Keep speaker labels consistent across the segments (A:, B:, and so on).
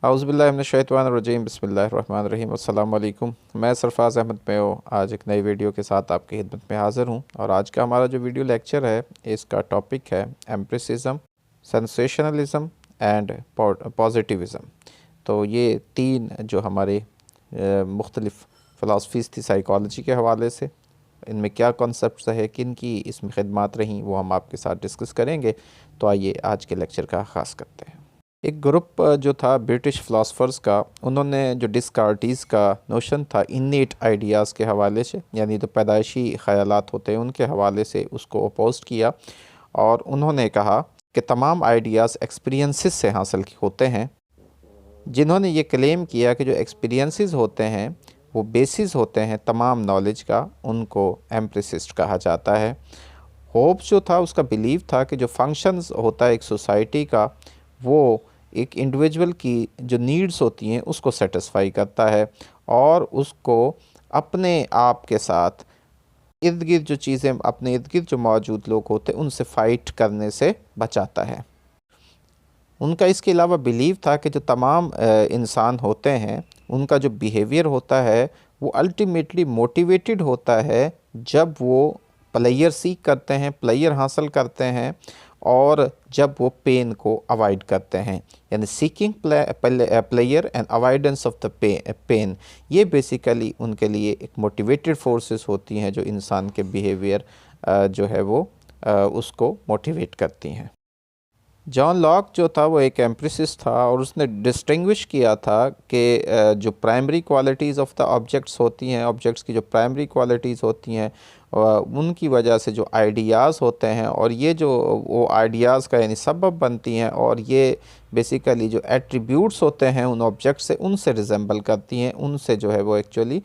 A: औज़ुबिल्लाहिमिनश्शैतानिर्रजीम बिस्मिल्लाहिर्रहमानिर्रहीम अस्सलाम वालेकुम। मैं सरफराज अहमद मेओ आज एक नई वीडियो के साथ आपकी खिदमत में हाज़िर हूँ और आज का हमारा जो वीडियो लेक्चर है इसका टॉपिक है एम्पिरिसिज्म, सेंसेशनलिज्म एंड पॉजिटिविज़म। तो ये तीन जो हमारे मुख्तलिफ़ फ़िलासफ़ीज़ थी साइकोलॉजी के हवाले से, इनमें क्या कॉन्सेप्ट्स है, किन की इसमें खिदमत रहीं, वो हम आपके साथ डिस्कस करेंगे। तो आइए आज के लेक्चर का आगाज़ करते हैं। एक ग्रुप जो था ब्रिटिश फ़िलासफ़र्स का, उन्होंने जो डिस्कार्टीज़ का नोशन था इन्नेट आइडियाज़ के हवाले से, यानी तो पैदाइशी ख़यालात होते हैं उनके हवाले से उसको अपोज़ किया और उन्होंने कहा कि तमाम आइडियाज़ एक्सपीरियंसेस से हासिल होते हैं। जिन्होंने ये क्लेम किया कि जो एक्सपीरियंसेस होते हैं वो बेसिस होते हैं तमाम नॉलेज का, उनको एम्पिरिसिस्ट कहा जाता है। होप्स जो था उसका बिलीव था कि जो फंक्शंस होता है एक सोसाइटी का, वो एक इंडिविजुअल की जो नीड्स होती हैं उसको सेटिस्फाई करता है और उसको अपने आप के साथ इर्द गिर्द जो चीज़ें, अपने इर्द गिर्द जो मौजूद लोग होते हैं उनसे फ़ाइट करने से बचाता है। उनका इसके अलावा बिलीव था कि जो तमाम इंसान होते हैं उनका जो बिहेवियर होता है वो अल्टीमेटली मोटिवेटेड होता है जब वो प्लेयर सीख करते हैं, प्लेयर हासिल करते हैं और जब वो पेन को अवॉइड करते हैं, यानी seeking pleasure and avoidance of the pain. ये बेसिकली उनके लिए एक मोटिवेटेड फोर्सेस होती हैं जो इंसान के बिहेवियर जो है वो उसको मोटिवेट करती हैं। जॉन लॉक जो था वो एक एम्पिरिसिस्ट था और उसने डिस्टिंग्विश किया था कि जो primary qualities of the objects होती हैं, ऑब्जेक्ट्स की जो प्राइमरी क्वालिटीज़ होती हैं उनकी वजह से जो आइडियाज़ होते हैं और ये जो वो आइडियाज़ का यानी सबब बनती हैं और ये बेसिकली जो एट्रीब्यूट्स होते हैं उन ऑब्जेक्ट से उनसे रिजेंबल करती हैं, उनसे जो है वो एक्चुअली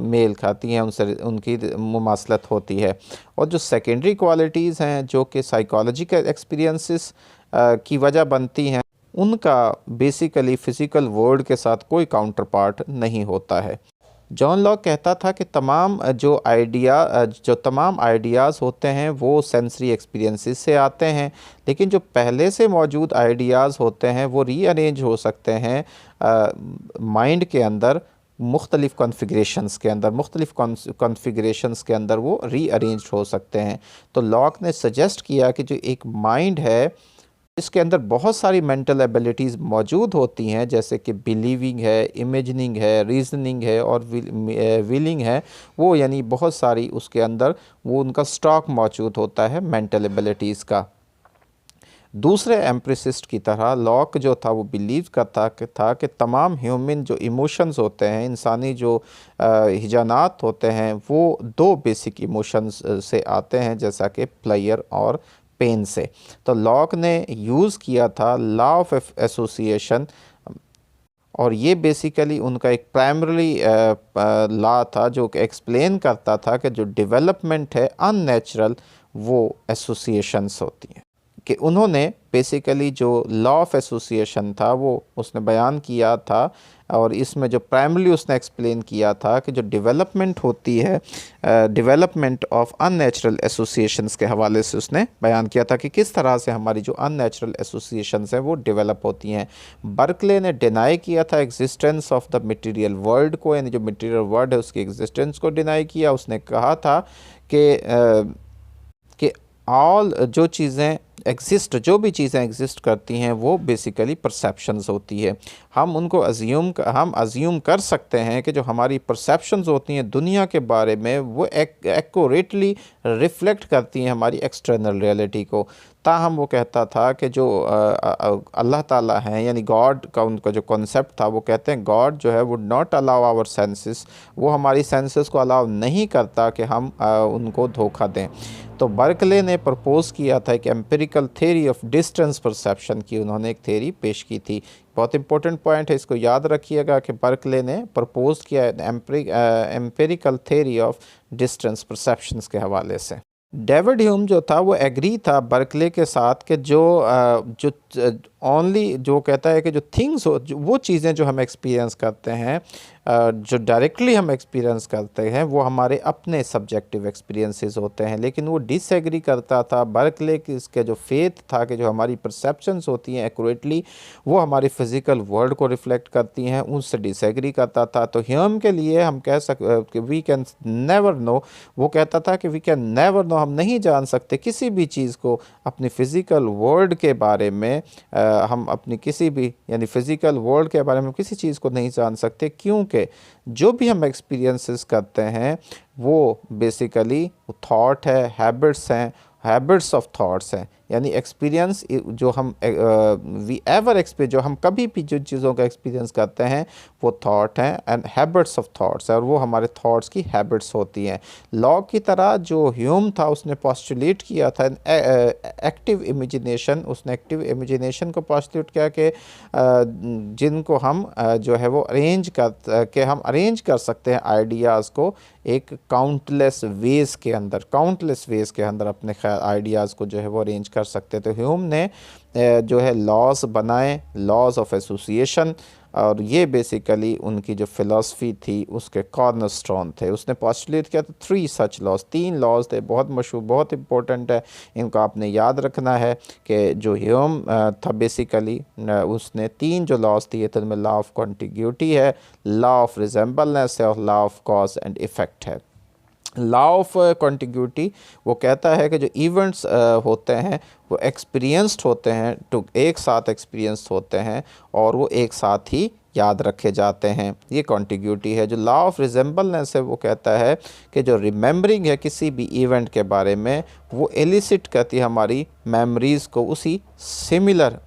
A: मेल खाती हैं, उनसे उनकी मुमासलत होती है। और जो सेकेंडरी क्वालिटीज़ हैं जो कि साइकोलॉजिकल एक्सपीरियंसेस की वजह बनती हैं, उनका बेसिकली फ़िज़िकल वर्ल्ड के साथ कोई काउंटर पार्ट नहीं होता है। जॉन लॉक कहता था कि तमाम आइडियाज़ होते हैं वो सेंसरी एक्सपीरियंसेस से आते हैं, लेकिन जो पहले से मौजूद आइडियाज़ होते हैं वो रीअरेंज हो सकते हैं माइंड के अंदर, मुख्तलिफ़ कॉन्फ़िगरेशंस के अंदर वो रीअरेंज हो सकते हैं। तो लॉक ने सजेस्ट किया कि जो एक माइंड है इसके अंदर बहुत सारी मेंटल एबिलिटीज़ मौजूद होती हैं, जैसे कि बिलीविंग है, इमेजिनिंग है, रीजनिंग है और विलिंग है, वो यानी बहुत सारी उसके अंदर वो उनका स्टॉक मौजूद होता है मेंटल एबिलिटीज़ का। दूसरे एम्पिरिसिस्ट की तरह लॉक जो था वो बिलीव करता था कि तमाम ह्यूमन जो इमोशंस होते हैं, इंसानी जो हिजानात होते हैं, वो दो बेसिक इमोशंस से आते हैं, जैसा कि प्लेयर और पेन से। तो लॉक ने यूज़ किया था लॉ ऑफ एसोसिएशन और ये बेसिकली उनका एक प्राइमरी लॉ था जो एक्सप्लेन करता था कि जो डेवलपमेंट है अननेचुरल वो एसोसिएशंस होती हैं। कि उन्होंने बेसिकली जो लॉ ऑफ एसोसिएशन था वो उसने बयान किया था और इसमें जो प्राइमरी उसने एक्सप्लेन किया था कि जो डेवलपमेंट होती है, डेवलपमेंट ऑफ अननेचुरल एसोसिएशंस के हवाले से उसने बयान किया था कि किस तरह से हमारी जो अननेचुरल एसोसिएशंस हैं वो डेवलप होती हैं। बर्कले ने डिनाई किया था existence of the material world को, यानी जो मटेरियल वर्ल्ड है उसकी एग्जिस्टेंस को डिनाई किया। उसने कहा था कि ऑल जो चीज़ें एग्जिस्ट, जो भी चीज़ें एग्जिस्ट करती हैं वो बेसिकली परसेप्शंस होती है। हम अज्यूम कर सकते हैं कि जो हमारी परसेप्शंस होती हैं दुनिया के बारे में वो एक्यूरेटली रिफ्लेक्ट करती हैं हमारी एक्सटर्नल रियलिटी को। ताहम वो कहता था कि जो अल्लाह ताला हैं यानी गॉड का उनका जो कॉन्सेप्ट था, वो कहते हैं गॉड जो है would not allow our senses, वो हमारी सेंसेस को अलाउ नहीं करता कि हम उनको धोखा दें। तो बर्कले ने प्रपोज़ किया था एक empirical theory of distance perception की, उन्होंने एक थ्योरी पेश की थी। बहुत इंपॉर्टेंट पॉइंट है, इसको याद रखिएगा कि बर्कले ने प्रपोज़ किया empirical theory of distance perceptions के हवाले से। डेविड ह्यूम जो था वो एग्री था बर्कले के साथ कि जो ओनली जो कहता है कि जो थिंग्स हो वो चीज़ें जो हम एक्सपीरियंस करते हैं, जो डायरेक्टली हम एक्सपीरियंस करते हैं वो हमारे अपने सब्जेक्टिव एक्सपीरियंसेस होते हैं। लेकिन वो डिसएग्री करता था बर्कले की, इसके जो फेथ था कि जो हमारी परसेप्शंस होती हैं एक्यूरेटली वो हमारी फिज़िकल वर्ल्ड को रिफ्लेक्ट करती हैं, उनसे डिसएग्री करता था। तो ह्यूम के लिए हम कह कि वी कैन नेवर नो, वो कहता था कि वी कैन नेवर नो, हम नहीं जान सकते किसी भी चीज़ को अपनी फ़िज़िकल वर्ल्ड के बारे में, हम अपनी किसी भी यानी फ़िज़िकल वर्ल्ड के बारे में किसी चीज़ को नहीं जान सकते, क्योंकि जो भी हम एक्सपीरियंसेस करते हैं वो बेसिकली थॉट है, हैबिट्स हैं, हैबिट्स ऑफ थॉट्स हैं। यानी एक्सपीरियंस जो हम वी एवर एक्सपीरियंस, जो हम कभी भी जो चीज़ों का एक्सपीरियंस करते हैं वो थॉट हैं एंड हैबिट्स ऑफ थॉट्स है, और वो हमारे थॉट्स की हैबिट्स होती हैं। लॉ की तरह जो ह्यूम था उसने पोस्टुलेट किया था एक्टिव इमेजिनेशन, उसने एक्टिव इमेजिनेशन को पोस्टुलेट किया कि जिनको हम जो है वो हम अरेंज कर सकते हैं आइडियाज़ को एक काउंटलेस वेज़ के अंदर अपने आइडियाज़ को जो है वो अरेंज कर सकते। तो ह्यूम ने जो है लॉज बनाए, लॉज ऑफ एसोसिएशन, और ये बेसिकली उनकी जो फ़िलासफ़ी थी उसके कॉर्नरस्टोन थे। उसने पोस्टुलेट किया था 3 सच लॉज, 3 लॉज थे, बहुत मशहूर, बहुत इंपॉर्टेंट है, इनको आपने याद रखना है कि जो ह्यूम था बेसिकली उसने 3 जो लॉज दिए थे उनमें लॉ ऑफ कॉन्टिग्यूटी है, लॉ ऑफ रिजेंबलनेस है और law of cause and effect है। लॉ ऑफ कॉन्टिग्यूटी वो कहता है कि जो इवेंट्स होते हैं वो एक्सपीरियंस्ड होते हैं, एक साथ एक्सपीरियंस्ड होते हैं और वो एक साथ ही याद रखे जाते हैं, ये कॉन्टिग्यूटी है। जो लॉ ऑफ रिजेंबलनेस है वो कहता है कि जो रिमेंबरिंग है किसी भी इवेंट के बारे में वो एलिसिट करती है हमारी मेमोरीज़ को उसी सिमिलर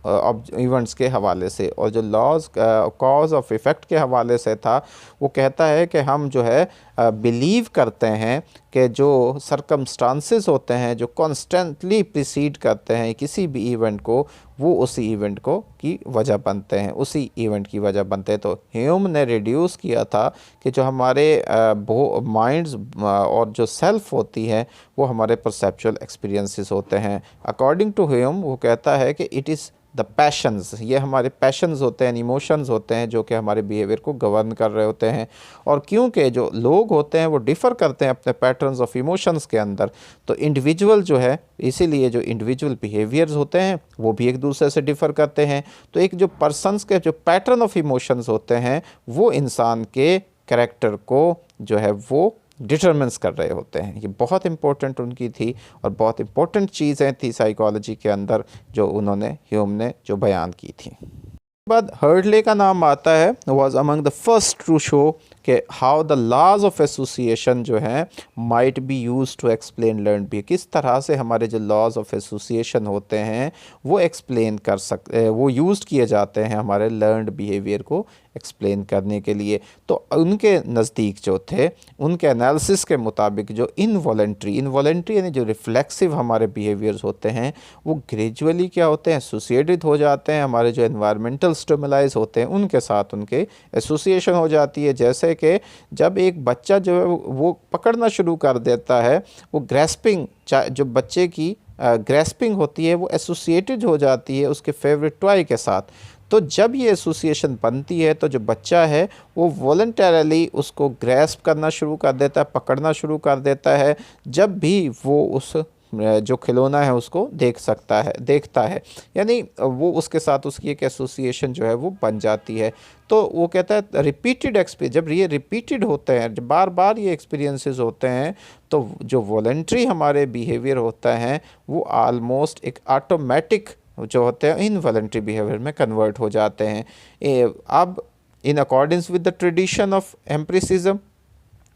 A: इवेंट्स के हवाले से। और जो लॉज कॉज ऑफ इफ़ेक्ट के हवाले से था वो कहता है कि हम जो है बिलीव करते हैं कि जो सरकमस्टांसेस होते हैं जो कॉन्स्टेंटली प्रीसीड करते हैं किसी भी इवेंट को, वो उसी इवेंट को की वजह बनते हैं, उसी इवेंट की वजह बनते हैं। तो ह्यूम ने रिड्यूस किया था कि जो हमारे माइंड्स और जो सेल्फ होती है वो हमारे परसेप्चुअल एक्सपीरियंसेस होते हैं। अकॉर्डिंग टू ह्यूम वो कहता है कि इट इज़ द पैशंस, ये हमारे पैशंस होते हैं, इमोशंस होते हैं जो कि हमारे बिहेवियर को गवर्न कर रहे होते हैं। और क्योंकि जो लोग होते हैं वो डिफ़र करते हैं अपने पैटर्न्स ऑफ इमोशंस के अंदर, तो इंडिविजुअल जो है, इसीलिए जो इंडिविजुअल बिहेवियर्स होते हैं वो भी एक दूसरे से डिफ़र करते हैं। तो एक जो पर्सनस के जो पैटर्न ऑफ इमोशंस होते हैं वो इंसान के कैरेक्टर को जो है वो डिटरमिन्स कर रहे होते हैं। ये बहुत इंपॉर्टेंट उनकी थी और बहुत इंपॉर्टेंट चीज़ें थी साइकोलॉजी के अंदर जो उन्होंने ह्यूम ने जो बयान की थी। बाद हर्डले का नाम आता है, was among the first to show कि how the laws of association जो हैं might be use to explain learn भी, किस तरह से हमारे जो लॉज ऑफ एसोसिएशन होते हैं वो एक्सप्लेन कर सकते, वो यूज़ किए जाते हैं हमारे लर्नड बिहेवियर को एक्सप्लेन करने के लिए। तो उनके नज़दीक जो थे, उनके एनालिसिस के मुताबिक जो इनवॉलेंट्री यानी जो रिफ्लेक्सिव हमारे बिहेवियर्स होते हैं वो ग्रेजुअली क्या होते हैं, एसोसिएटेड हो जाते हैं हमारे जो एनवायरमेंटल स्टिमुलाइज होते हैं उनके साथ उनके एसोसिएशन हो जाती है। जैसे कि जब एक बच्चा जो है वो पकड़ना शुरू कर देता है, वो ग्रेस्पिंग, जो बच्चे की ग्रेस्पिंग होती है वो एसोसिएटेड हो जाती है उसके फेवरेट टॉय के साथ। तो जब ये एसोसिएशन बनती है तो जो बच्चा है वो वॉलंटरली उसको ग्रैस्प करना शुरू कर देता है, पकड़ना शुरू कर देता है जब भी वो उस जो खिलौना है उसको देखता है, यानी वो उसके साथ उसकी एक एसोसिएशन जो है वो बन जाती है। तो वो कहता है रिपीटेड एक्सपीरियंस, जब ये रिपीटेड होते हैं, जब बार बार ये एक्सपीरियंसेस होते हैं तो जो वॉलंटरी हमारे बिहेवियर होता है वो आलमोस्ट एक ऑटोमेटिक जो होते हैं इनवॉलंटरी बिहेवियर में कन्वर्ट हो जाते हैं। अब in accordance with the tradition of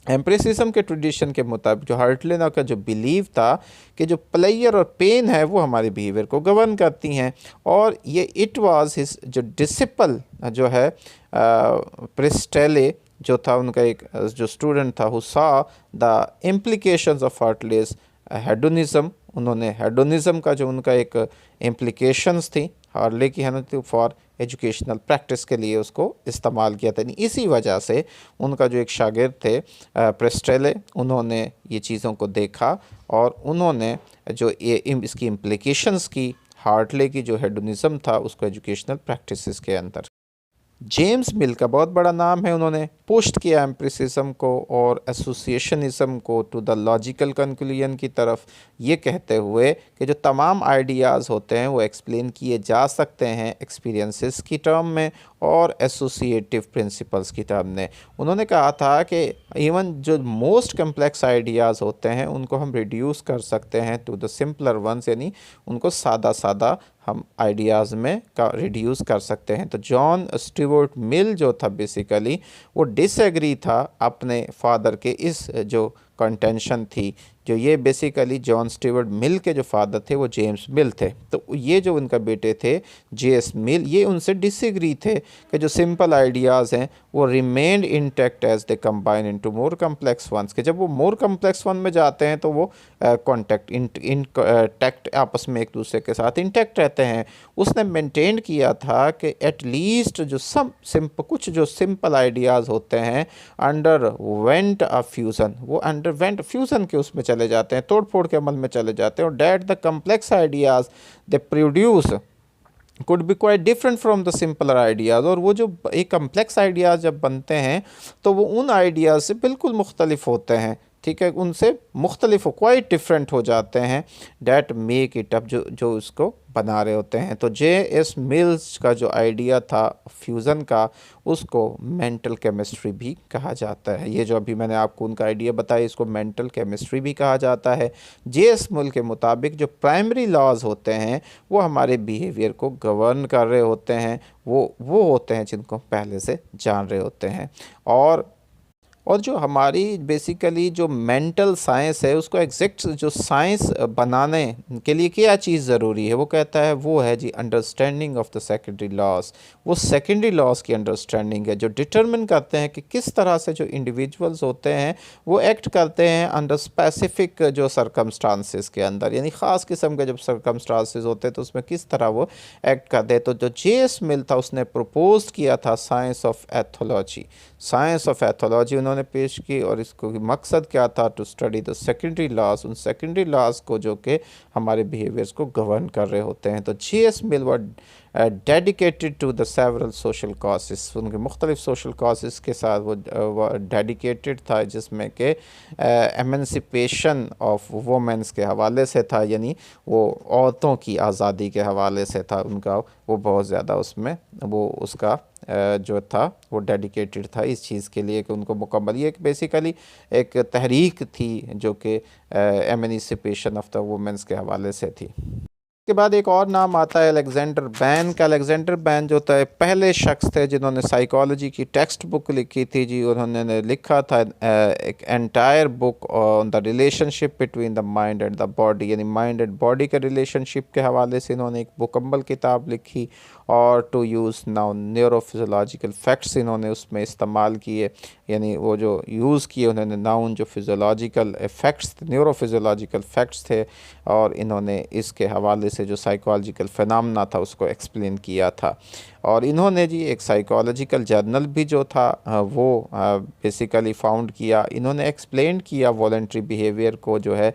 A: empiricism के ट्रेडिशन के मुताबिक जो हर्टले का जो बिलीव था कि जो प्लेयर और पेन है वो हमारे बिहेवियर को गवर्न करती हैं, और ये इट वाज हिज जो डिसिपल जो है प्रिस्टेले जो था उनका एक जो स्टूडेंट था, हु सा the implications of heartless hedonism, उन्होंने हेडोनिज्म का जो उनका एक इम्प्लीकेशंस थी हार्टले की है ना, तो फॉर एजुकेशनल प्रैक्टिस के लिए उसको इस्तेमाल किया था। इसी वजह से उनका जो एक शागिर्द थे प्रेस्टेले, उन्होंने ये चीज़ों को देखा और उन्होंने जो ये इसकी इम्प्लिकेशंस की हार्टले की जो हेडोनिज़म था उसको एजुकेशनल प्रैक्टिसेस के अंदर। जेम्स मिल का बहुत बड़ा नाम है, उन्होंने पुष्ट किया एम्प्रिसिज्म को और एसोसिएशनिज़म को टू द लॉजिकल कंक्लूजन की तरफ, ये कहते हुए कि जो तमाम आइडियाज़ होते हैं वो एक्सप्लेन किए जा सकते हैं एक्सपीरियंसेस की टर्म में और एसोसिएटिव प्रिंसिपल्स की टर्म में। उन्होंने कहा था कि इवन जो मोस्ट कम्प्लेक्स आइडियाज़ होते हैं उनको हम रिड्यूस कर सकते हैं टू द सिंपलर वंस, यानी उनको सादा सादा हम आइडियाज़ में का रिड्यूस कर सकते हैं। तो जॉन स्टीवर्ट मिल जो था बेसिकली वो डिसएग्री था अपने फादर के इस जो कंटेंशन थी, जो ये बेसिकली जॉन स्टीवर्ट मिल के जो फादर थे वो जेम्स मिल थे। तो ये जो उनका बेटे थे जेएस मिल, ये उनसे डिसएग्री थे कि जो सिंपल आइडियाज़ हैं वो remained intact as they combine into more complex ones, कि जब वो मोर कम्प्लेक्स वन में जाते हैं तो वो कॉन्टैक्ट इंटैक्ट आपस में एक दूसरे के साथ इंटैक्ट रहते हैं। उसने मेंटेन किया था कि एटलीस्ट जो कुछ जो सिंपल आइडियाज़ होते हैं अंडर वेंट अ फ्यूज़न, वो अंडर वेंट फ्यूज़न के उसमें चले जाते हैं, तोड़ फोड़ के अमल में चले जाते हैं, और that the complex ideas they produce could be quite different from the simpler ideas. और वो जो एक कम्प्लेक्स आइडियाज़ जब बनते हैं तो वो उन आइडियाज़ से बिल्कुल मुख्तलिफ होते हैं, ठीक है, उनसे मुख्तलिफ क्वाइट डिफरेंट हो जाते हैं, डैट मेक इट अप, जो उसको बना रहे होते हैं। तो जे.एस. मिल्स का जो आइडिया था फ्यूज़न का, उसको मेंटल केमिस्ट्री भी कहा जाता है। ये जो अभी मैंने आपको उनका आइडिया बताया इसको मेंटल केमिस्ट्री भी कहा जाता है। जे.एस. मिल के मुताबिक जो प्राइमरी लॉज होते हैं वो हमारे बिहेवियर को गवर्न कर रहे होते हैं, वो होते हैं जिनको पहले से जान रहे होते हैं। और जो हमारी बेसिकली जो मेंटल साइंस है उसको एग्जैक्ट जो साइंस बनाने के लिए क्या चीज़ ज़रूरी है, वो कहता है वो है जी understanding of the secondary laws. वो सेकेंडरी लॉस की अंडरस्टैंडिंग है जो डिटरमिन करते हैं कि किस तरह से जो इंडिविजुअल्स होते हैं वो एक्ट करते हैं अंडर स्पेसिफिक जो सरकमस्टांसिस के अंदर, यानी ख़ास किस्म के जब सरकमस्टांसिस होते हैं तो उसमें किस तरह वो एक्ट करते हैं। तो जो जे.एस. मिल था उसने प्रपोज किया था science of ethology. Science of ethology उन्होंने पेश की और इसको मकसद क्या था, to study the secondary laws, उन सेकेंडरी लॉस को जो कि हमारे बिहेवियर्स को गवर्न कर रहे होते हैं। तो J S. Mill were dedicated to the several social causes, उनके मुख्तलिफ सोशल कॉसेस के साथ वो डेडिकेटेड था, जिसमें कि एमेंसिपेशन ऑफ वुमेंस के हवाले से था, यानी वो औरतों की आज़ादी के हवाले से था उनका, वो बहुत ज़्यादा उसमें वो उसका जो था वो डेडिकेटेड था इस चीज़ के लिए कि उनको मुकम्मल, ये बेसिकली एक तहरीक थी जो कि एमेंसिपेशन ऑफ द वुमेंस के हवाले से थी। के बाद एक और नाम आता है अलेक्जेंडर बैन का। अलेक्जेंडर बैन जो था पहले शख्स थे जिन्होंने साइकोलॉजी की टेक्स्ट बुक लिखी थी जी। उन्होंने लिखा था एक entire book on the relationship between the mind and the body, यानी माइंड एंड बॉडी के रिलेशनशिप के हवाले से इन्होंने एक मुकम्मल किताब लिखी। और टू यूज़ नाउ न्यूरोफिज़ोलॉजिकल फैक्ट्स इन्होंने उसमें इस्तेमाल किए, यानी वो जो यूज़ किए उन्होंने नाउन जो फिज़ोलॉजिकल इफ़ेक्ट्स न्यूरोफिज़ोलॉजिकल फैक्ट्स थे, और इन्होंने इसके हवाले से जो साइकोलॉजिकल फिनोमेना था उसको एक्सप्लेन किया था। और इन्होंने जी एक साइकोलॉजिकल जर्नल भी जो था वो बेसिकली फाउंड किया। इन्होंने एक्सप्लेन किया वॉलंटरी बिहेवियर को जो है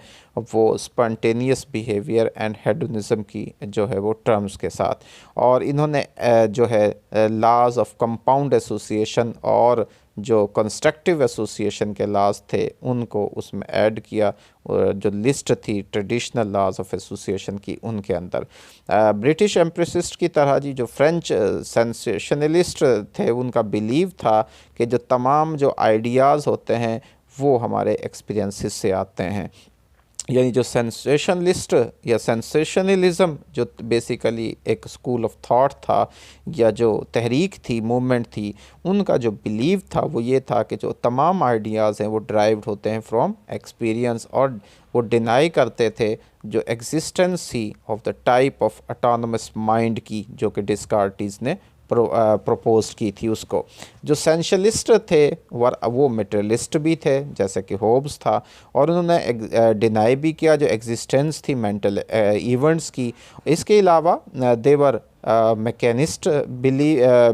A: वो स्पॉन्टेनियस बिहेवियर एंड हेडोनिज़म की जो है वो टर्म्स के साथ। और इन्होंने जो है लॉज ऑफ कंपाउंड एसोसिएशन और जो कंस्ट्रक्टिव एसोसिएशन के लॉज थे उनको उसमें ऐड किया, जो लिस्ट थी ट्रेडिशनल लॉज ऑफ एसोसिएशन की उनके अंदर। ब्रिटिश एम्प्रेसिस्ट की तरह जी जो फ्रेंच सेंसेशनलिस्ट थे उनका बिलीव था कि जो तमाम जो आइडियाज़ होते हैं वो हमारे एक्सपीरियंसेस से आते हैं, यानी जो सेंसेशनलिस्ट या सेंसेशनलिज़म जो बेसिकली एक स्कूल ऑफ थॉट था या जो तहरीक थी मूवमेंट थी, उनका जो बिलीव था वो ये था कि जो तमाम आइडियाज़ हैं वो ड्राइव्ड होते हैं फ्रॉम एक्सपीरियंस, और वो डिनाई करते थे जो एग्जिस्टेंस थी of the type of autonomous mind की जो कि डिस्कार्टिस ने प्रपोज की थी उसको। जो सेंशलिस्ट थे वो मटेरियलिस्ट भी थे जैसे कि होब्स था, और उन्होंने डिनाई भी किया जो एग्जिस्टेंस थी मेंटल इवेंट्स की। इसके अलावा देवर मैकेनिस्ट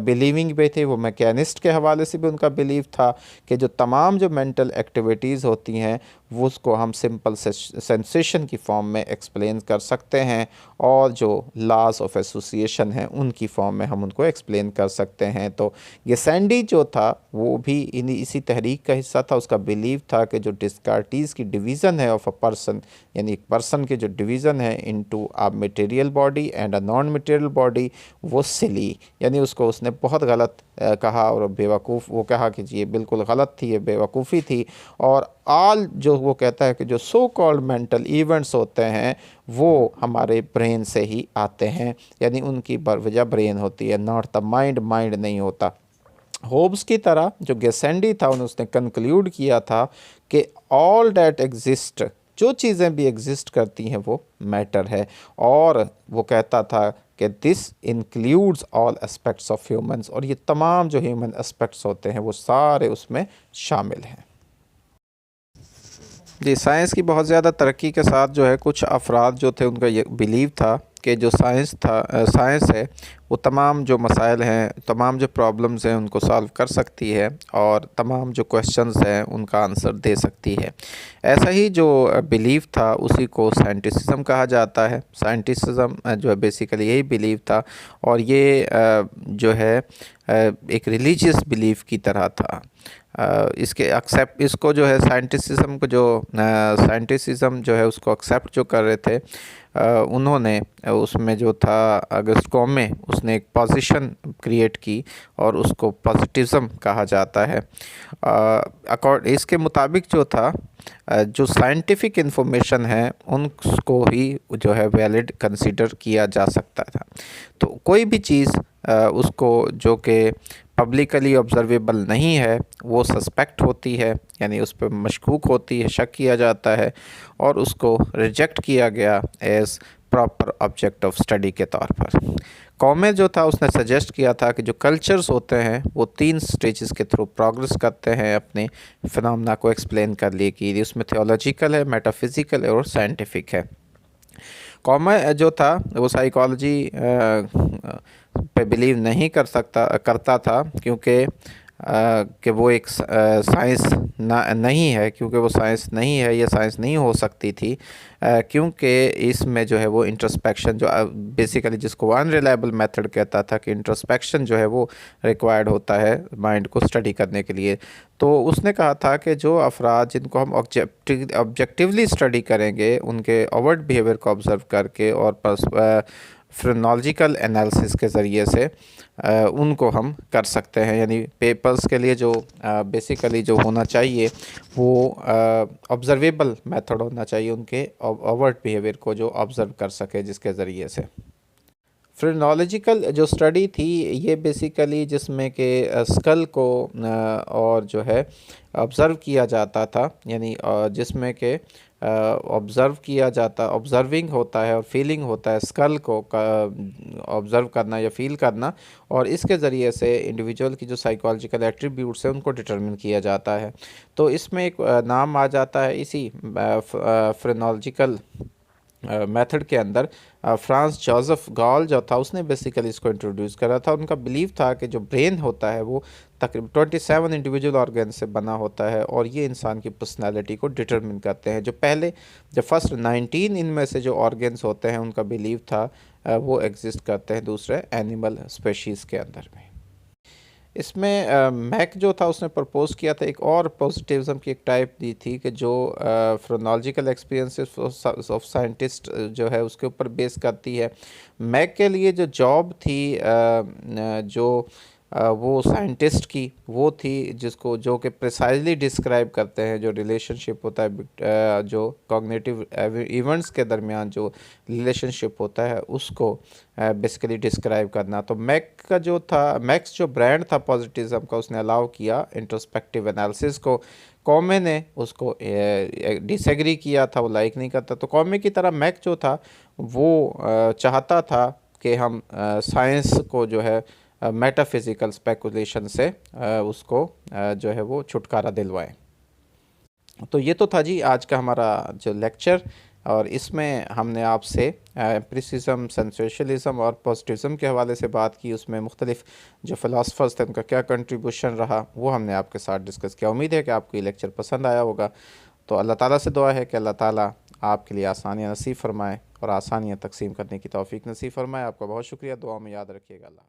A: बिलीविंग पे थे, वो मैकेनिस्ट के हवाले से भी उनका बिलीव था कि जो तमाम जो मेंटल एक्टिविटीज़ होती हैं वो उसको हम सिंपल सेंसेशन की फॉर्म में एक्सप्लेन कर सकते हैं, और जो लॉज ऑफ एसोसिएशन हैं उनकी फॉर्म में हम उनको एक्सप्लेन कर सकते हैं। तो गेसेंडी जो था वो भी इसी तहरीक का हिस्सा था। उसका बिलीव था कि जो डिस्कार्टीज़ की डिवीज़न है ऑफ अ पर्सन, यानी एक पर्सन के जो डिवीज़न है into a material body and a non material body, वो सिली, यानी उसको उसने बहुत गलत कहा और बेवकूफ़, वो कहा कि जी ये बिल्कुल गलत थी, ये बेवकूफ़ी थी। और आल जो वो कहता है कि जो सो कॉल्ड मेंटल इवेंट्स होते हैं वो हमारे ब्रेन से ही आते हैं, यानी उनकी वजह ब्रेन होती है, नॉट द माइंड, माइंड नहीं होता। होब्स की तरह जो गेसेंडी था उसने कंक्लूड किया था कि ऑल डैट एग्जिस्ट, जो चीज़ें भी एग्जिस्ट करती हैं वो मैटर है, और वो कहता था कि this includes all aspects of humans, और ये तमाम जो ह्यूमन एस्पेक्ट्स होते हैं वो सारे उसमें शामिल हैं। जी, साइंस की बहुत ज़्यादा तरक्की के साथ जो है कुछ अफराद जो थे उनका ये बिलीव था कि जो साइंस है वो तमाम जो मसाइल हैं, तमाम जो प्रॉब्लम्स हैं उनको सॉल्व कर सकती है, और तमाम जो क्वेश्चंस हैं उनका आंसर दे सकती है। ऐसा ही जो बिलीव था उसी को साइंटिसिज्म कहा जाता है। साइंटिसिज्म जो है बेसिकली यही बिलीव था, और ये जो है एक रिलीजियस बिलीव की तरह था। इसको जो है साइंटिसिज्म जो है उसको एक्सेप्ट जो कर रहे थे उन्होंने उसमें जो था अगस्त कॉमे उसने एक पोजीशन क्रिएट की और उसको पॉजिटिविज्म कहा जाता है। इसके मुताबिक जो था जो साइंटिफिक इन्फॉर्मेशन है उनको ही जो है वैलिड कंसीडर किया जा सकता था। तो कोई भी चीज़ उसको जो कि पब्लिकली ऑब्जर्वेबल नहीं है वो सस्पेक्ट होती है, यानी उस पर मशकूक होती है, शक किया जाता है, और उसको रिजेक्ट किया गया as proper object of study के तौर पर। कॉमे जो था उसने सजेस्ट किया था कि जो कल्चर्स होते हैं वो 3 स्टेजेस के थ्रू प्रोग्रेस करते हैं अपने फिनोमेना को एक्सप्लेन करने के लिए। उसमें थियोलॉजिकल है, मेटाफिज़िकल है और साइंटिफिक है। कॉमे जो था वो साइकोलॉजी पे बिलीव नहीं करता था, क्योंकि कि वो एक साइंस नहीं है, क्योंकि वो साइंस नहीं है, ये साइंस नहीं हो सकती थी, क्योंकि इसमें जो है वो इंट्रोस्पेक्शन जो बेसिकली जिसको अनरिलायबल मेथड कहता था कि इंट्रोस्पेक्शन जो है वो रिक्वायर्ड होता है माइंड को स्टडी करने के लिए। तो उसने कहा था कि जो अफराद जिनको हम ऑब्जेक्टिवली स्टडी करेंगे उनके ओवर्ट बिहेवियर को ऑब्ज़र्व करके और फ्रेनोलॉजिकल एनालिसिस के ज़रिए से उनको हम कर सकते हैं, यानी पेपर्स के लिए जो बेसिकली जो होना चाहिए वो ऑब्ज़र्वेबल मेथड होना चाहिए, उनके ओवर्ट बिहेवियर को जो ऑब्ज़र्व कर सके जिसके ज़रिए से। फ्रेनोलॉजिकल जो स्टडी थी ये बेसिकली जिसमें कि स्कल को और जो है ऑब्ज़र्व किया जाता था, यानी जिसमें कि ऑब्ज़र्विंग होता है और फीलिंग होता है, स्कल को ऑब्ज़र्व करना या फील करना, और इसके ज़रिए से इंडिविजुअल की जो साइकोलॉजिकल एट्रीब्यूट्स हैं उनको डिटरमिन किया जाता है। तो इसमें एक नाम आ जाता है इसी फ्रेनोलॉजिकल मेथड के अंदर फ्रांस जोसेफ गॉल जो था उसने बेसिकली इसको इंट्रोड्यूस करा था। उनका बिलीव था कि जो ब्रेन होता है वो तकरीबन 27 इंडिविजुअल ऑर्गन से बना होता है, और ये इंसान की पर्सनालिटी को डिटरमिन करते हैं। जो फर्स्ट 19 इनमें से जो ऑर्गन्स होते हैं उनका बिलीव था वो एग्जिस्ट करते हैं दूसरे एनिमल स्पेशीज़ के अंदर में। इसमें मैक जो था उसने प्रपोज किया था एक और पॉजिटिविज्म की एक टाइप दी थी कि जो फ्रेनोलॉजिकल एक्सपीरियंसेस ऑफ साइंटिस्ट जो है उसके ऊपर बेस करती है। मैक के लिए जो जॉब थी वो साइंटिस्ट की वो थी जिसको जो कि प्रिसाइजली डिस्क्राइब करते हैं जो रिलेशनशिप होता है जो कॉग्निटिव इवेंट्स के दरमियान जो रिलेशनशिप होता है उसको बेसिकली डिस्क्राइब करना। तो मैक्स जो ब्रांड था पॉजिटिविज्म का उसने अलाउ किया इंट्रोस्पेक्टिव एनालिसिस को। कॉमे ने उसको डिसएग्री किया था, वो लाइक नहीं करता। तो कॉमे की तरह मैक जो था वो चाहता था कि हम साइंस को जो है मेटाफिज़िकल स्पेकुलेशन से उसको जो है वो छुटकारा दिलवाएं। तो ये तो था जी आज का हमारा जो लेक्चर। और इसमें हमने आपसे एम्पिरिसिज्म, सेंसेशनलिज्म और पॉजिटिविज़म के हवाले से बात की। उसमें मुख्तलिफ जो फ़िलासफ़र्स थे उनका क्या कंट्रीब्यूशन रहा वो हमने आपके साथ डिस्कस किया। उम्मीद है कि आपको ये लेक्चर पसंद आया होगा। तो अल्लाह ताला से दुआ है कि अल्लाह ताला आपके लिए आसानियाँ नसीब फ़रमाए और आसानियाँ तकसीम करने की तौफ़ीक नसीब फ़रमाए। आपका बहुत शुक्रिया, दुआ में याद रखिएगा। अल्लाह।